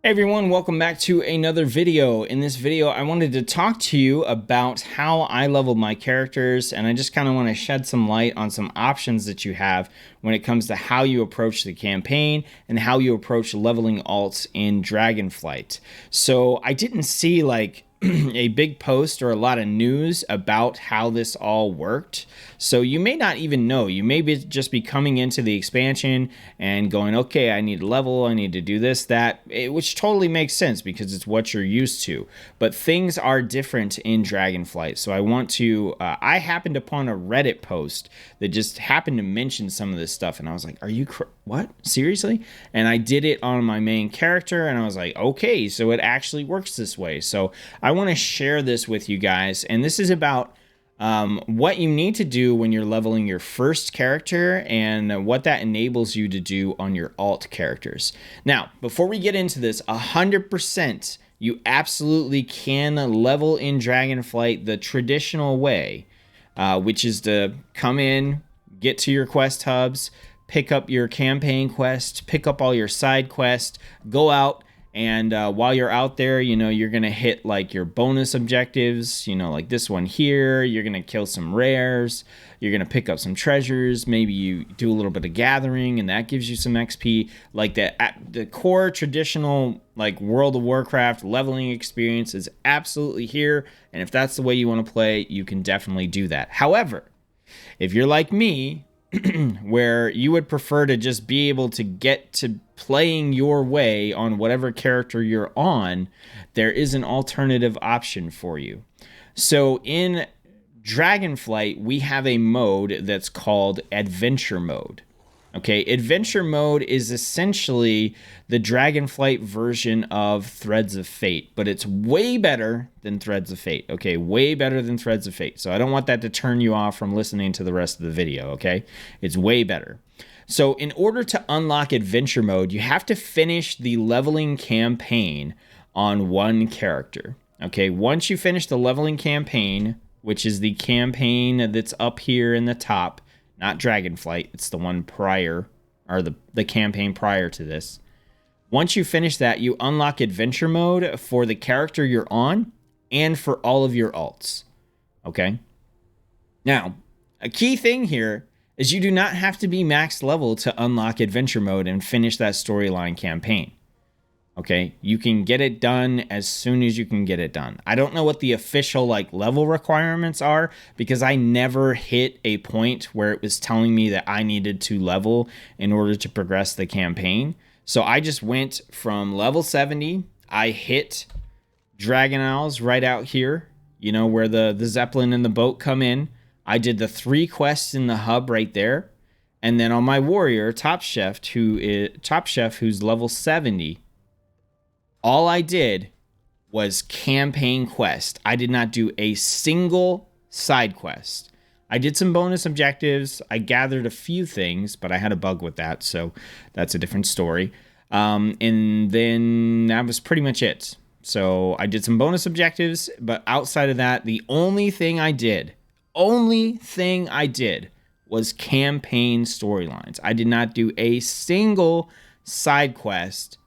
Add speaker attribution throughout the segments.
Speaker 1: Hey everyone, welcome back to another video. In this video, I wanted to talk to you about how I leveled my characters, and I just kind of want to shed some light on some options that you have when it comes to how you approach the campaign and how you approach leveling alts in Dragonflight. So I didn't see like a big post or a lot of news about how this all worked. So you may not even know. You may just be coming into the expansion and going, okay, I need to level, I need to do this, that, which totally makes sense because it's what you're used to. But things are different in Dragonflight. So I happened upon a Reddit post that just happened to mention some of this stuff. And I was like, what? Seriously? And I did it on my main character and I was like, okay, so it actually works this way. So I want to share this with you guys. And this is about what you need to do when you're leveling your first character and what that enables you to do on your alt characters. Now, before we get into this, 100% you absolutely can level in Dragonflight the traditional way, which is to come in, get to your quest hubs, pick up your campaign quest, pick up all your side quests, go out. And while you're out there, you're going to hit like your bonus objectives, like this one here. You're going to kill some rares. You're going to pick up some treasures. Maybe you do a little bit of gathering and that gives you some XP. Like the core traditional like World of Warcraft leveling experience is absolutely here. And if that's the way you want to play, you can definitely do that. However, if you're like me, where you would prefer to just be able to get to playing your way on whatever character you're on, there is an alternative option for you. So in Dragonflight, we have a mode that's called Adventure Mode. Okay, Adventure Mode is essentially the Dragonflight version of Threads of Fate, but it's way better than Threads of Fate, okay? Way better than Threads of Fate. So I don't want that to turn you off from listening to the rest of the video, okay? It's way better. So in order to unlock Adventure Mode, you have to finish the leveling campaign on one character, okay? Once you finish the leveling campaign, which is the campaign that's up here in the top, not Dragonflight, it's the one prior, or the campaign prior to this. Once you finish that, you unlock Adventure Mode for the character you're on and for all of your alts. Okay? Now, a key thing here is you do not have to be max level to unlock Adventure Mode and finish that storyline campaign. Okay, you can get it done as soon as you can get it done. I don't know what the official like level requirements are because I never hit a point where it was telling me that I needed to level in order to progress the campaign. So I just went from level 70. I hit Dragon Isles right out here, where the Zeppelin and the boat come in. I did the 3 quests in the hub right there. And then on my warrior, Top Chef, who's level 70, all I did was campaign quest. I did not do a single side quest. I did some bonus objectives. I gathered a few things, but I had a bug with that, so that's a different story. And then that was pretty much it. So I did some bonus objectives, but outside of that, the only thing I did was campaign storylines. I did not do a single side quest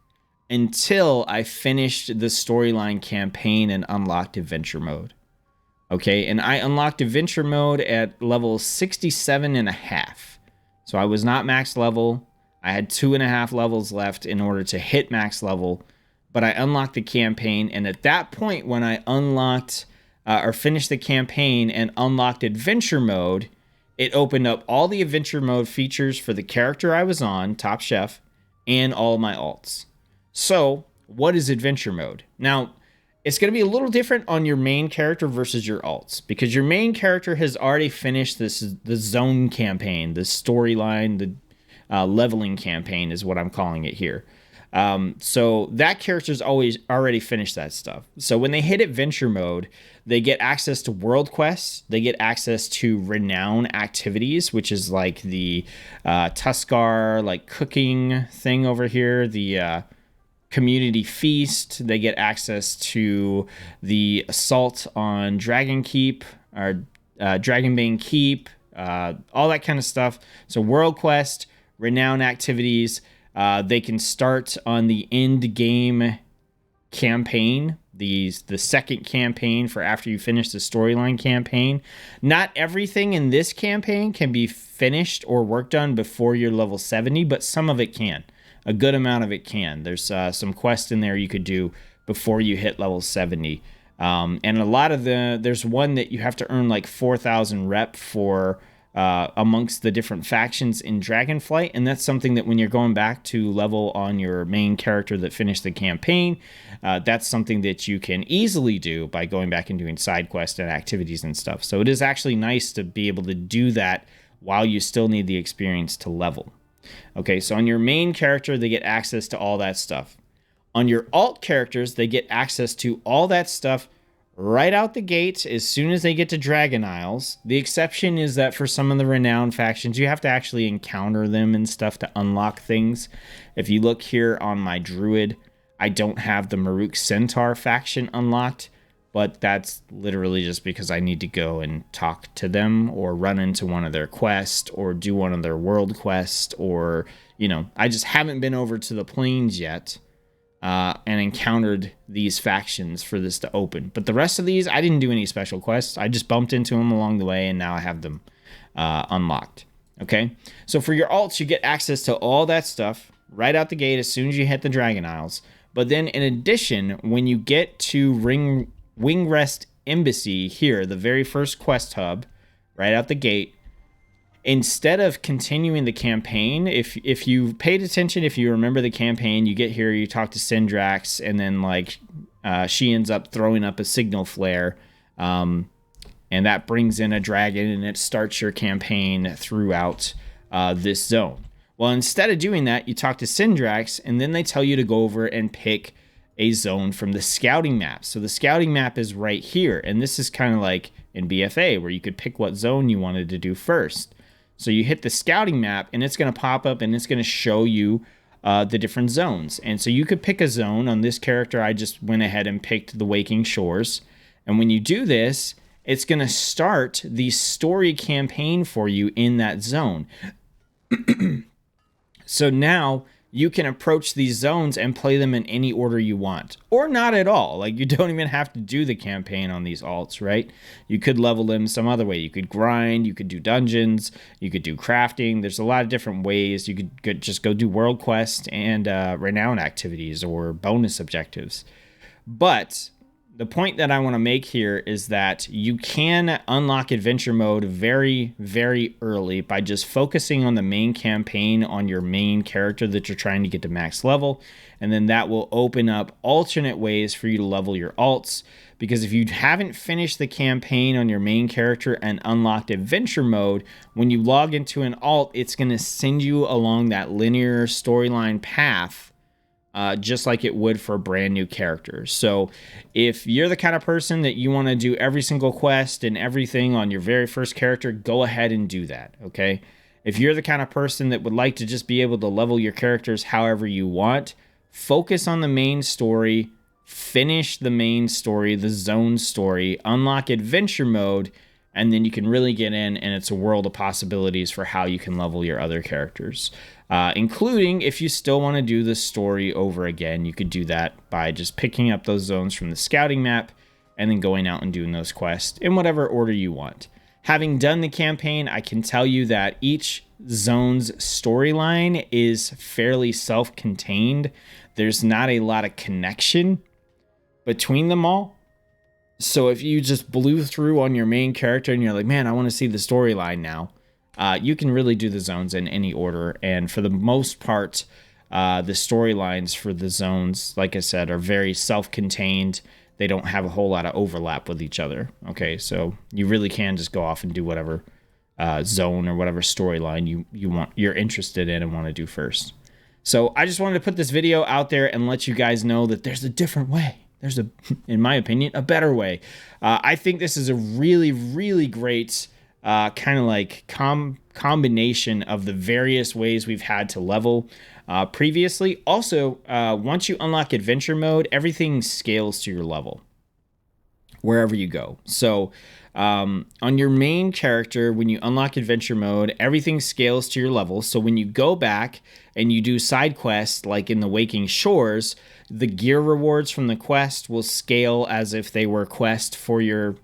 Speaker 1: until I finished the storyline campaign and unlocked Adventure Mode. Okay, and I unlocked Adventure Mode at level 67.5. So I was not max level. I had 2.5 levels left in order to hit max level, but I unlocked the campaign, and at that point when I unlocked or finished the campaign and unlocked Adventure Mode, it opened up all the Adventure Mode features for the character I was on, Top Chef, and all my alts. So, what is Adventure Mode? Now, it's going to be a little different on your main character versus your alts, because your main character has already finished the zone campaign, the storyline, the leveling campaign is what I'm calling it here. So that character's already finished that stuff. So when they hit Adventure Mode, they get access to world quests. They get access to renown activities, which is like the Tuskar like cooking thing over here, the community feast. They get access to the assault on Dragon Keep or Dragonbane Keep, all that kind of stuff. So world quest, renown activities. They can start on the end game campaign, the second campaign for after you finish the storyline campaign. Not everything in this campaign can be finished or worked on before you're level 70, but some of it can. A good amount of it can. There's some quests in there you could do before you hit level 70. And a lot of there's one that you have to earn like 4,000 rep for amongst the different factions in Dragonflight, and that's something that when you're going back to level on your main character that finished the campaign, that's something that you can easily do by going back and doing side quests and activities and stuff. So it is actually nice to be able to do that while you still need the experience to level. Okay, so on your main character, they get access to all that stuff. On your alt characters, they get access to all that stuff right out the gate as soon as they get to Dragon Isles. The exception is that for some of the renowned factions, you have to actually encounter them and stuff to unlock things. If you look here on my Druid, I don't have the Maruk Centaur faction unlocked, but that's literally just because I need to go and talk to them or run into one of their quests or do one of their world quests, or, you know, I just haven't been over to the plains yet and encountered these factions for this to open. But the rest of these, I didn't do any special quests. I just bumped into them along the way, and now I have them unlocked. Okay, so for your alts, you get access to all that stuff right out the gate as soon as you hit the Dragon Isles. But then in addition, when you get to Wingrest Embassy here, the very first quest hub, right out the gate, instead of continuing the campaign, if you paid attention, if you remember the campaign, you get here, you talk to Syndrax, and then like she ends up throwing up a signal flare, and that brings in a dragon, and it starts your campaign throughout this zone. Well, instead of doing that, you talk to Syndrax, and then they tell you to go over and pick a zone from the scouting map. So the scouting map is right here, and this is kind of like in BFA where you could pick what zone you wanted to do first. So you hit the scouting map, and it's going to pop up, and it's going to show you the different zones. And so you could pick a zone. On this character, I just went ahead and picked the Waking Shores. And when you do this, it's going to start the story campaign for you in that zone. So now you can approach these zones and play them in any order you want, or not at all. Like, you don't even have to do the campaign on these alts, right? You could level them some other way. You could grind, you could do dungeons, you could do crafting. There's a lot of different ways. You could just go do world quests and renown activities or bonus objectives. But the point that I want to make here is that you can unlock adventure mode very, very early by just focusing on the main campaign on your main character that you're trying to get to max level. And then that will open up alternate ways for you to level your alts. Because if you haven't finished the campaign on your main character and unlocked adventure mode, when you log into an alt, it's going to send you along that linear storyline path, just like it would for a brand new character. So if you're the kind of person that you want to do every single quest and everything on your very first character, go ahead and do that, okay? If you're the kind of person that would like to just be able to level your characters however you want, focus on the main story, finish the main story, the zone story, unlock adventure mode, and then you can really get in, and it's a world of possibilities for how you can level your other characters. Including if you still want to do the story over again, you could do that by just picking up those zones from the scouting map and then going out and doing those quests in whatever order you want. Having done the campaign, I can tell you that each zone's storyline is fairly self-contained. There's not a lot of connection between them all. So if you just blew through on your main character and you're like, man, I want to see the storyline now, you can really do the zones in any order. And for the most part, the storylines for the zones, like I said, are very self-contained. They don't have a whole lot of overlap with each other. Okay, so you really can just go off and do whatever zone or whatever storyline you're interested in and want to do first. So I just wanted to put this video out there and let you guys know that there's a different way. There's in my opinion, a better way. I think this is a really, really great kind of like combination of the various ways we've had to level previously. Also, once you unlock adventure mode, everything scales to your level wherever you go. So On your main character, when you unlock adventure mode, everything scales to your level. So when you go back and you do side quests like in the Waking Shores, the gear rewards from the quest will scale as if they were quest for your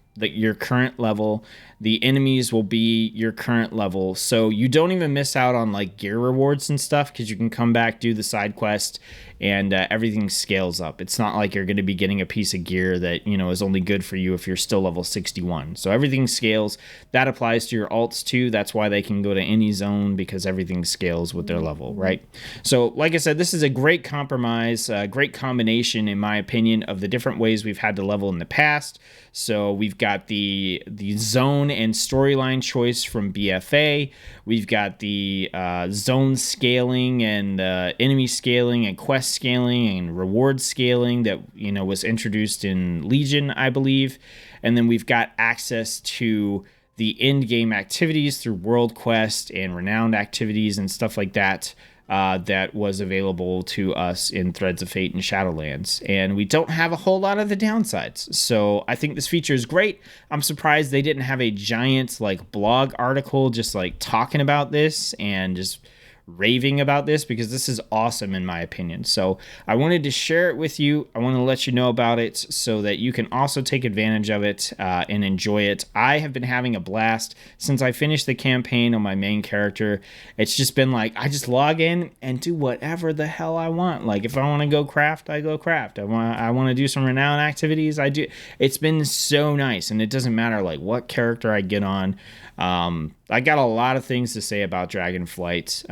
Speaker 1: current level. The enemies will be your current level, so you don't even miss out on like gear rewards and stuff, because you can come back, do the side quest, and everything scales up. It's not like you're going to be getting a piece of gear that, you know, is only good for you if you're still level 61. So everything scales. That applies to your alts too. That's why they can go to any zone, because everything scales with their level, right? So like I said, this is a great compromise, great combination in my opinion of the different ways we've had to level in the past. So we've got the zone and storyline choice from BFA. We've got the zone scaling and enemy scaling and quest scaling and reward scaling that, you know, was introduced in Legion, I believe. And then we've got access to the end game activities through World Quest and Renowned activities and stuff like that. That was available to us in Threads of Fate and Shadowlands. And we don't have a whole lot of the downsides. So I think this feature is great. I'm surprised they didn't have a giant like blog article just like talking about this and just raving about this, because this is awesome in my opinion. So I wanted to share it with you. I want to let you know about it so that you can also take advantage of it and enjoy it. I have been having a blast since I finished the campaign on my main character. It's just been like, I just log in and do whatever the hell I want. Like if I want to go craft, I go craft. I want to do some renown activities, I do. It's been so nice, and it doesn't matter like what character I get on. I got a lot of things to say about Dragonflight,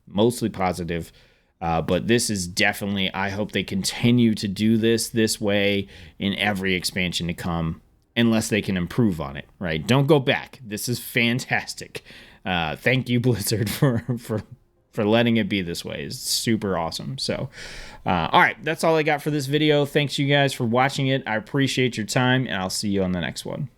Speaker 1: mostly positive, but this is definitely, I hope they continue to do this way in every expansion to come, unless they can improve on it, right? Don't go back. This is fantastic. Thank you, Blizzard, for letting it be this way. It's super awesome. So, all right, that's all I got for this video. Thanks you guys for watching it. I appreciate your time, and I'll see you on the next one.